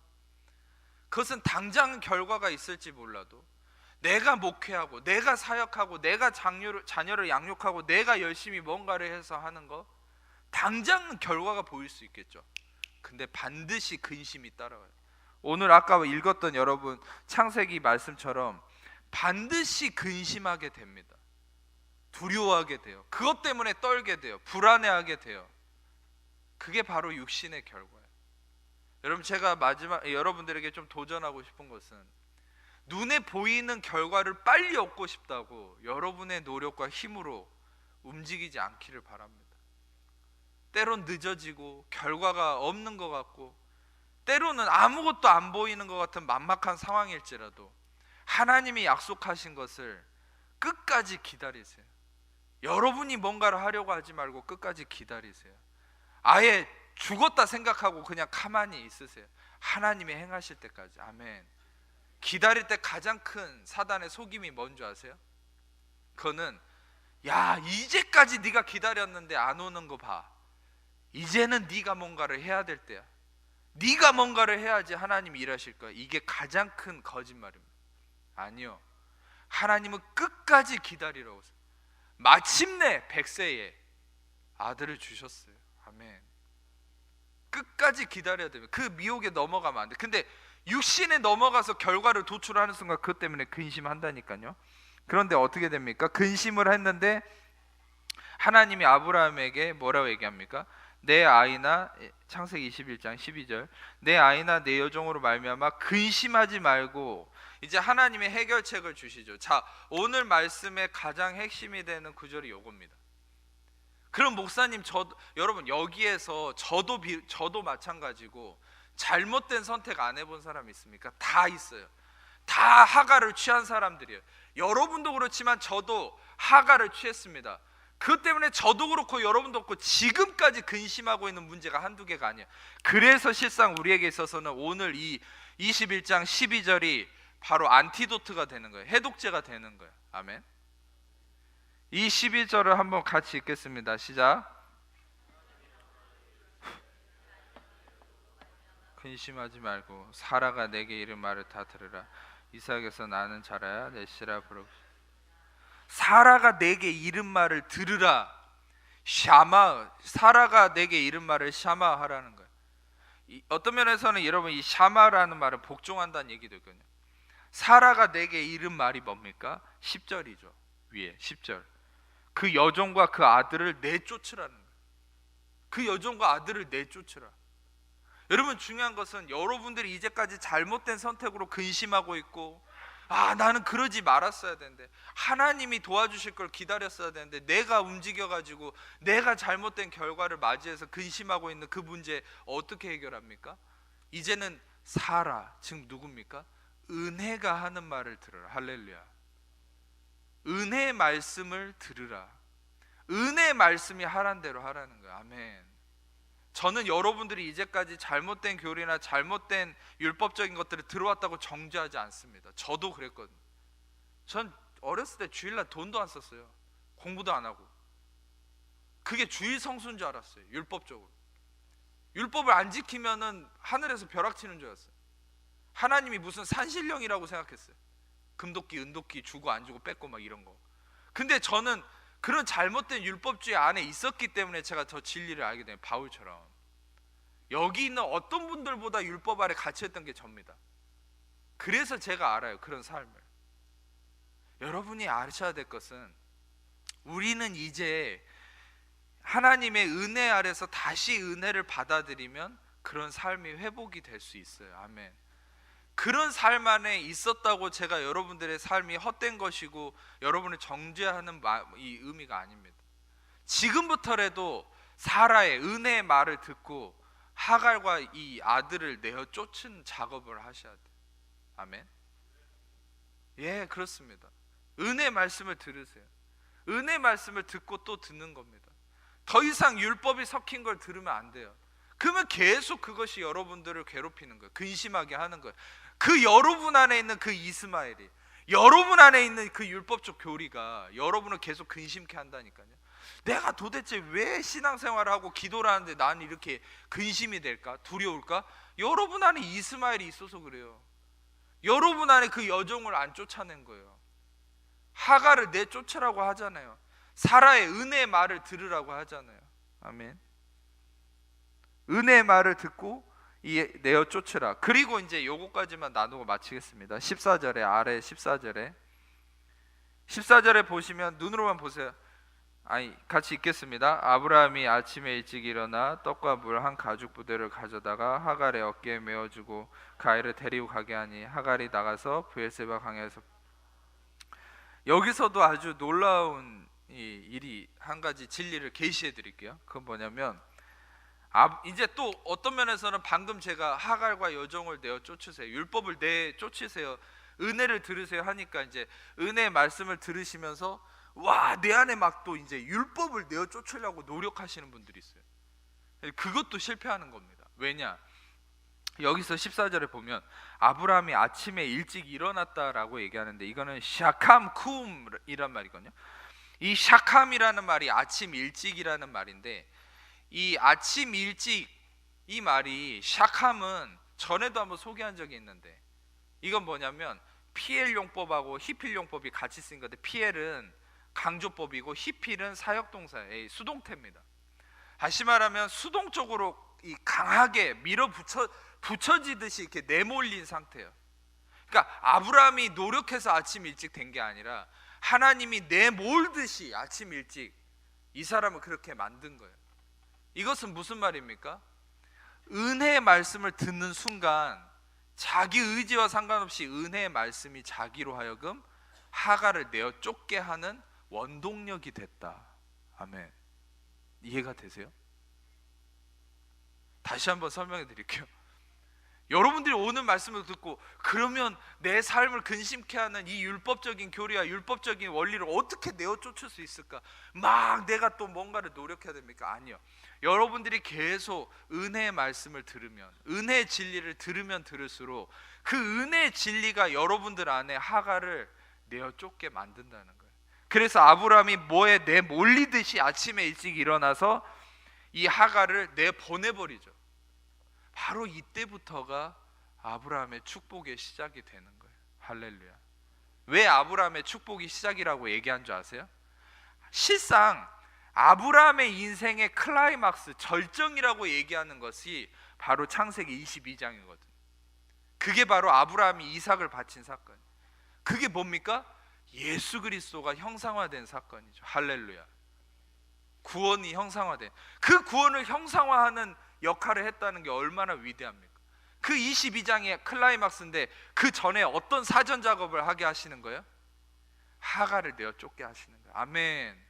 그것은 당장 결과가 있을지 몰라도 내가 목회하고 내가 사역하고 내가 자녀를 양육하고 내가 열심히 뭔가를 해서 하는 거, 당장은 결과가 보일 수 있겠죠. 근데 반드시 근심이 따라와요. 오늘 아까 읽었던 여러분 창세기 말씀처럼 반드시 근심하게 됩니다. 두려워하게 돼요. 그것 때문에 떨게 돼요. 불안해하게 돼요. 그게 바로 육신의 결과예요. 여러분, 제가 마지막 여러분들에게 좀 도전하고 싶은 것은 눈에 보이는 결과를 빨리 얻고 싶다고 여러분의 노력과 힘으로 움직이지 않기를 바랍니다. 때론 늦어지고 결과가 없는 것 같고 때로는 아무것도 안 보이는 것 같은 막막한 상황일지라도 하나님이 약속하신 것을 끝까지 기다리세요. 여러분이 뭔가를 하려고 하지 말고 끝까지 기다리세요. 아예 죽었다 생각하고 그냥 가만히 있으세요. 하나님이 행하실 때까지. 아멘. 기다릴 때 가장 큰 사단의 속임이 뭔지 아세요? 그거는 야, 이제까지 네가 기다렸는데 안 오는 거 봐. 이제는 네가 뭔가를 해야 될 때야. 네가 뭔가를 해야지 하나님이 일하실 거야. 이게 가장 큰 거짓말입니다. 아니요, 하나님은 끝까지 기다리라고 했어요. 마침내 100세에 아들을 주셨어요. 아멘. 끝까지 기다려야 됩니다. 그 미혹에 넘어가면 안 돼. 근데 육신에 넘어가서 결과를 도출하는 순간 그것 때문에 근심한다니까요. 그런데 어떻게 됩니까? 근심을 했는데 하나님이 아브라함에게 뭐라고 얘기합니까? 내 아이나, 창세기 21장 12절, 내 아이나 내 여종으로 말미암아 근심하지 말고, 이제 하나님의 해결책을 주시죠. 자, 오늘 말씀의 가장 핵심이 되는 구절이 요겁니다. 그럼 목사님, 여러분 여기에서 저도 마찬가지고 잘못된 선택 안 해본 사람 있습니까? 다 있어요. 다 하가를 취한 사람들이에요. 여러분도 그렇지만 저도 하가를 취했습니다. 그것 때문에 저도 그렇고 여러분도 그렇고 지금까지 근심하고 있는 문제가 한두 개가 아니에요. 그래서 실상 우리에게 있어서는 오늘 이 21장 12절이 바로 안티도트가 되는 거예요. 해독제가 되는 거예요. 아멘. 이 12절을 한번 같이 읽겠습니다. 시작. 근심하지 말고 사라가 내게 이른 말을 다 들으라. 이삭에서 나는 자라야 내 씨라 부르. 사라가 내게 이른 말을 들으라. 샤마, 사라가 내게 이른 말을 샤마하라는 거예요. 어떤 면에서는 여러분 이 샤마라는 말은 복종한다는 얘기도 있거든요. 사라가 내게 이른 말이 뭡니까? 10절이죠. 위에 10절. 그 여종과 그 아들을 내쫓으라는 거예요. 그 여종과 아들을 내쫓으라. 여러분, 중요한 것은 여러분들이 이제까지 잘못된 선택으로 근심하고 있고, 아, 나는 그러지 말았어야 되는데, 하나님이 도와주실 걸 기다렸어야 되는데 내가 움직여가지고 내가 잘못된 결과를 맞이해서 근심하고 있는 그 문제 어떻게 해결합니까? 이제는 사라, 즉 누굽니까? 은혜가 하는 말을 들으라. 할렐루야. 은혜의 말씀을 들으라. 은혜 말씀이 하란 대로 하라는 거예요. 아멘. 저는 여러분들이 이제까지 잘못된 교리나 잘못된 율법적인 것들을 들어왔다고 정죄하지 않습니다. 저도 그랬거든요. 전 어렸을 때 주일날 돈도 안 썼어요. 공부도 안 하고. 그게 주일 성수인 줄 알았어요. 율법적으로. 율법을 안 지키면은 하늘에서 벼락 치는 줄 알았어요. 하나님이 무슨 산신령이라고 생각했어요. 금도끼, 은도끼 주고 안 주고 뺏고 막 이런 거. 근데 저는 그런 잘못된 율법주의 안에 있었기 때문에 제가 저 진리를 알게 돼요. 바울처럼. 여기 있는 어떤 분들보다 율법 아래 갇혀있던 게 접니다. 그래서 제가 알아요. 그런 삶을. 여러분이 아셔야 될 것은 우리는 이제 하나님의 은혜 아래서 다시 은혜를 받아들이면 그런 삶이 회복이 될 수 있어요. 아멘. 그런 삶 안에 있었다고 제가 여러분들의 삶이 헛된 것이고 여러분을 정죄하는 이 의미가 아닙니다. 지금부터라도 사라의 은혜의 말을 듣고 하갈과 이 아들을 내어 쫓은 작업을 하셔야 돼요. 아멘. 예, 그렇습니다. 은혜 말씀을 들으세요. 은혜 말씀을 듣고 또 듣는 겁니다. 더 이상 율법이 섞인 걸 들으면 안 돼요. 그러면 계속 그것이 여러분들을 괴롭히는 거예요. 근심하게 하는 거예요. 그 여러분 안에 있는 그 이스마엘이, 여러분 안에 있는 그 율법적 교리가 여러분을 계속 근심케 한다니까요. 내가 도대체 왜 신앙생활을 하고 기도를 하는데 나는 이렇게 근심이 될까? 두려울까? 여러분 안에 이스마엘이 있어서 그래요. 여러분 안에 그 여종을 안 쫓아낸 거예요. 하갈을 내쫓으라고 하잖아요. 사라의 은혜의 말을 들으라고 하잖아요. 아멘. 은혜의 말을 듣고 내어 쫓으라. 그리고 이제 요거까지만 나누고 마치겠습니다. 14절에 아래 14절에 보시면 눈으로만 보세요. 같이 읽겠습니다. 아브라함이 아침에 일찍 일어나 떡과 물 한 가죽 부대를 가져다가 하갈의 어깨에 메어주고 그 아이를 데리고 가게 하니 하갈이 나가서 브엘세바 강에서. 여기서도 아주 놀라운 이 일이 한 가지 진리를 계시해 드릴게요. 그건 뭐냐면 이제 또 어떤 면에서는 방금 제가 하갈과 여종을 내어 쫓으세요, 율법을 내 쫓으세요, 은혜를 들으세요 하니까 이제 은혜의 말씀을 들으시면서 와, 내 안에 막 또 이제 율법을 내어 쫓으려고 노력하시는 분들이 있어요. 그것도 실패하는 겁니다. 왜냐? 여기서 14절에 보면 아브라함이 아침에 일찍 일어났다라고 얘기하는데 이거는 샤캄 쿰이란 말이거든요. 이 샤캄이라는 말이 아침 일찍이라는 말인데, 이 아침 일찍 이 말이 샤캄은 전에도 한번 소개한 적이 있는데, 이건 뭐냐면 피엘용법하고 히필용법이 같이 쓰인 건데, 피엘은 강조법이고 히필은 사역동사의 수동태입니다. 다시 말하면 수동적으로 이 강하게 붙여지듯이 이렇게 내몰린 상태예요. 그러니까 아브라함이 노력해서 아침 일찍 된 게 아니라 하나님이 내몰듯이 아침 일찍 이 사람을 그렇게 만든 거예요. 이것은 무슨 말입니까? 은혜의 말씀을 듣는 순간 자기 의지와 상관없이 은혜의 말씀이 자기로 하여금 하갈을 내어 쫓게 하는 원동력이 됐다. 아멘. 이해가 되세요? 다시 한번 설명해 드릴게요. 여러분들이 오늘 말씀을 듣고 그러면 내 삶을 근심케 하는 이 율법적인 교리와 율법적인 원리를 어떻게 내어 쫓을 수 있을까? 막 내가 또 뭔가를 노력해야 됩니까? 아니요. 여러분들이 계속 은혜의 말씀을 들으면, 은혜의 진리를 들으면 들을수록 그 은혜의 진리가 여러분들 안에 하갈을 내어 쫓게 만든다는 거예요. 그래서 아브라함이 뭐에 내몰리듯이 아침에 일찍 일어나서 이 하갈을 내보내버리죠. 바로 이때부터가 아브라함의 축복의 시작이 되는 거예요. 할렐루야. 왜 아브라함의 축복이 시작이라고 얘기한 줄 아세요? 실상 아브라함의 인생의 클라이막스, 절정이라고 얘기하는 것이 바로 창세기 22장이거든요. 그게 바로 아브라함이 이삭을 바친 사건. 그게 뭡니까? 예수 그리스도가 형상화된 사건이죠. 할렐루야. 구원이 형상화된, 그 구원을 형상화하는 역할을 했다는 게 얼마나 위대합니까? 그 22장의 클라이막스인데 그 전에 어떤 사전 작업을 하게 하시는 거예요? 하갈을 내어 쫓게 하시는 거예요. 아멘.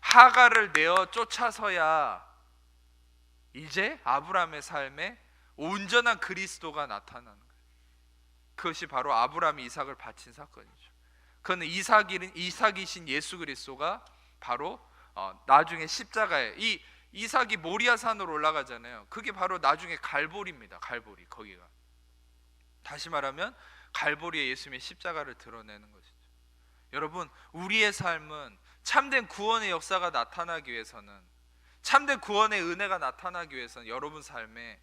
하갈을 내어 쫓아서야 이제 아브라함의 삶에 온전한 그리스도가 나타나는 거예요. 그것이 바로 아브라함이 이삭을 바친 사건이죠. 그는 이삭이신 예수 그리스도가 바로 나중에 십자가에 이 이삭이 모리아 산으로 올라가잖아요. 그게 바로 나중에 갈보리입니다. 갈보리. 거기가 다시 말하면 갈보리에 예수님의 십자가를 드러내는 것이죠. 여러분, 우리의 삶은 참된 구원의 역사가 나타나기 위해서는, 참된 구원의 은혜가 나타나기 위해서는 여러분 삶에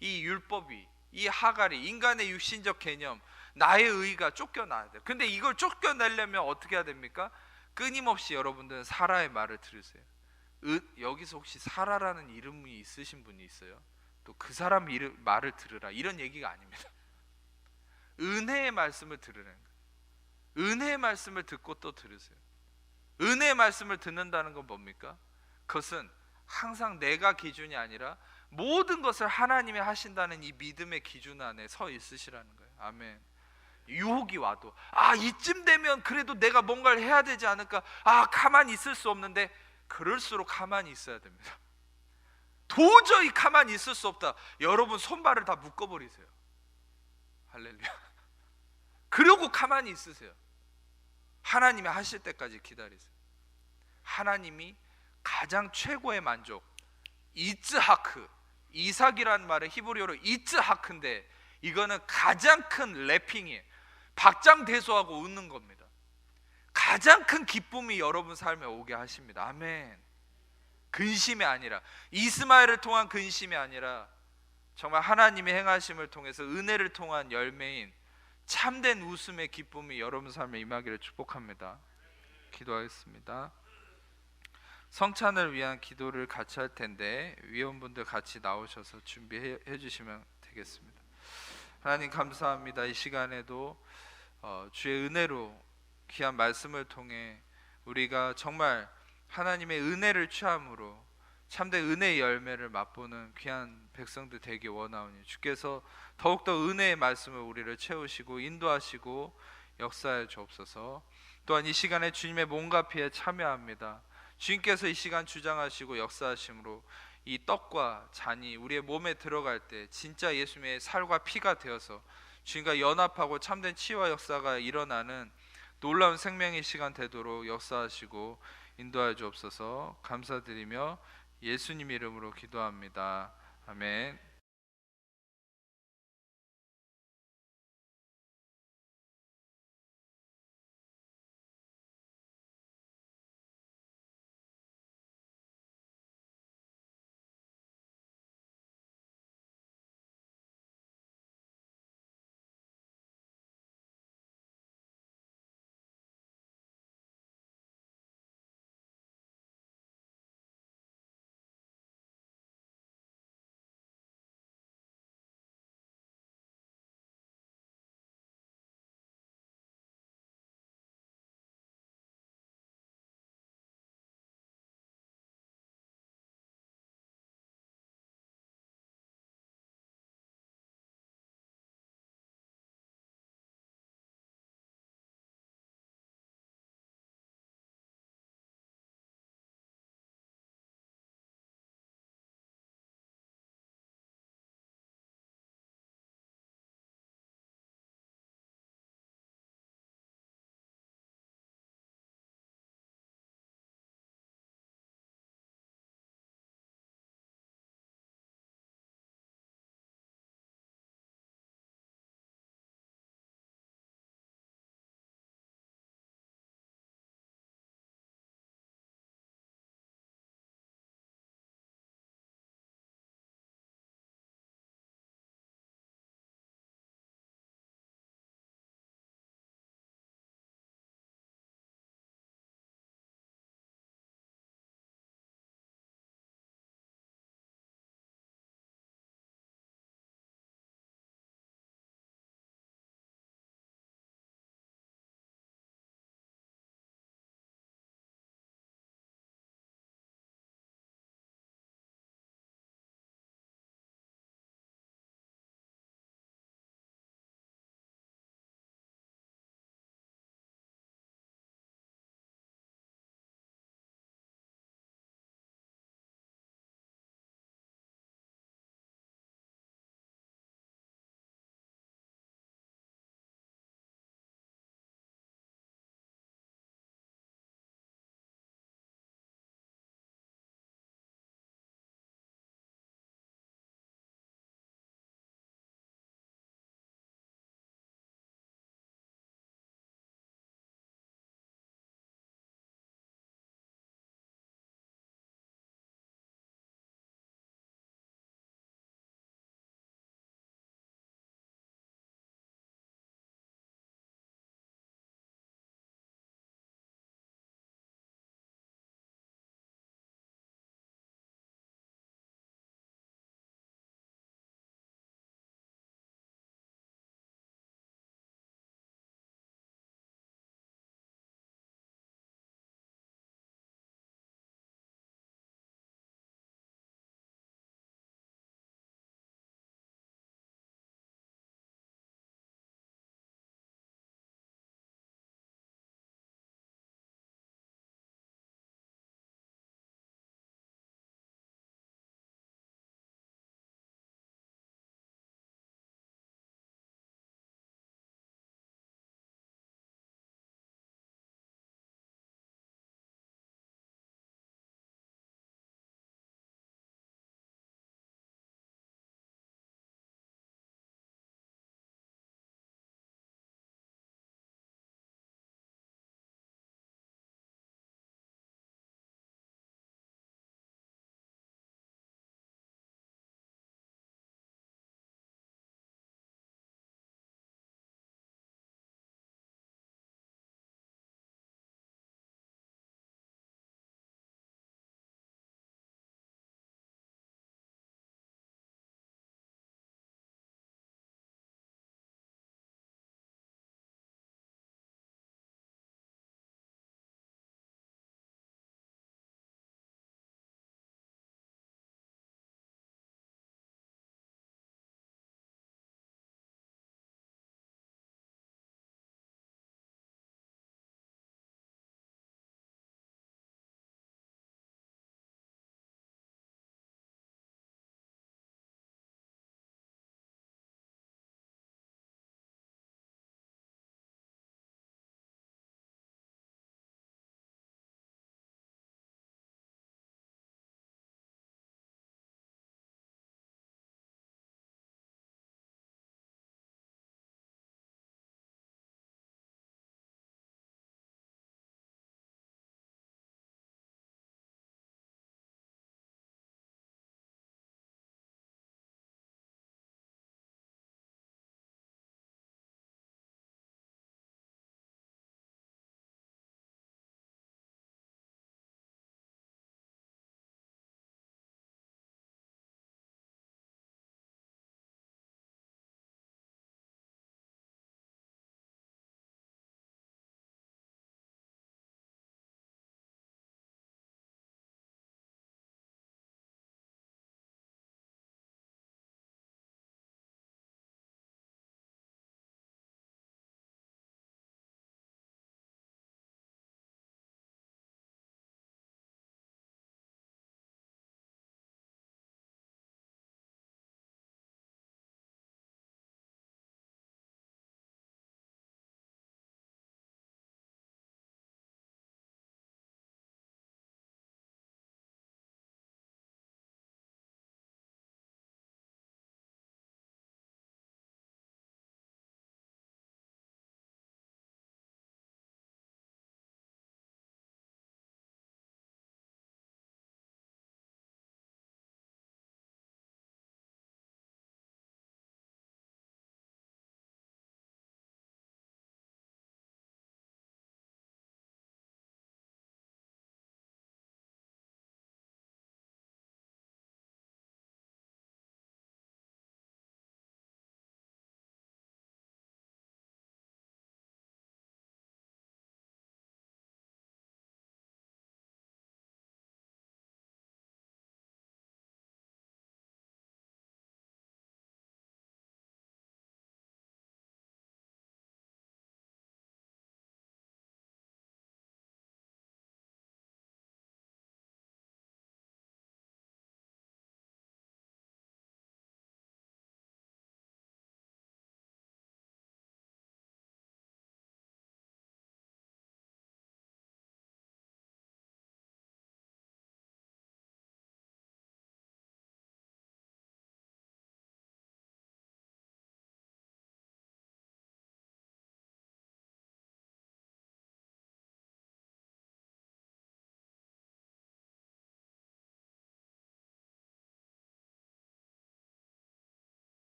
이 율법이, 이 하갈이, 인간의 육신적 개념, 나의 의의가 쫓겨나야 돼요. 근데 이걸 쫓겨내려면 어떻게 해야 됩니까? 끊임없이 여러분들은 사라의 말을 들으세요. 여기서 혹시 사라라는 이름이 있으신 분이 있어요? 또 그 사람 말을 들으라, 이런 얘기가 아닙니다. 은혜의 말씀을 들으라는 거예요. 은혜의 말씀을 듣고 또 들으세요. 은혜의 말씀을 듣는다는 건 뭡니까? 그것은 항상 내가 기준이 아니라 모든 것을 하나님이 하신다는 이 믿음의 기준 안에 서 있으시라는 거예요. 아멘. 유혹이 와도 이쯤 되면 그래도 내가 뭔가를 해야 되지 않을까, 가만히 있을 수 없는데, 그럴수록 가만히 있어야 됩니다. 도저히 가만히 있을 수 없다, 여러분 손발을 다 묶어버리세요. 할렐루야. 그러고 가만히 있으세요. 하나님이 하실 때까지 기다리세요. 하나님이 가장 최고의 만족, 이츠하크, 이삭이라는 말은 히브리어로 이츠하크인데, 이거는 가장 큰 래핑이에요. 박장대소하고 웃는 겁니다. 가장 큰 기쁨이 여러분 삶에 오게 하십니다. 아멘. 근심이 아니라, 이스마엘을 통한 근심이 아니라 정말 하나님의 행하심을 통해서 은혜를 통한 열매인 참된 웃음의 기쁨이 여러분 삶에 임하기를 축복합니다. 기도하겠습니다. 성찬을 위한 기도를 같이 할 텐데 위원분들 같이 나오셔서 준비해 주시면 되겠습니다. 하나님 감사합니다. 이 시간에도 주의 은혜로 귀한 말씀을 통해 우리가 정말 하나님의 은혜를 취함으로 참된 은혜의 열매를 맛보는 귀한 백성들 되기 원하오니, 주께서 더욱더 은혜의 말씀을 우리를 채우시고 인도하시고 역사해 주옵소서. 또한 이 시간에 주님의 몸과 피에 참여합니다. 주님께서 이 시간 주장하시고 역사하심으로 이 떡과 잔이 우리의 몸에 들어갈 때 진짜 예수님의 살과 피가 되어서 주님과 연합하고 참된 치유와 역사가 일어나는 놀라운 생명의 시간 되도록 역사하시고 인도하여 주옵소서. 감사드리며 예수님 이름으로 기도합니다. 아멘.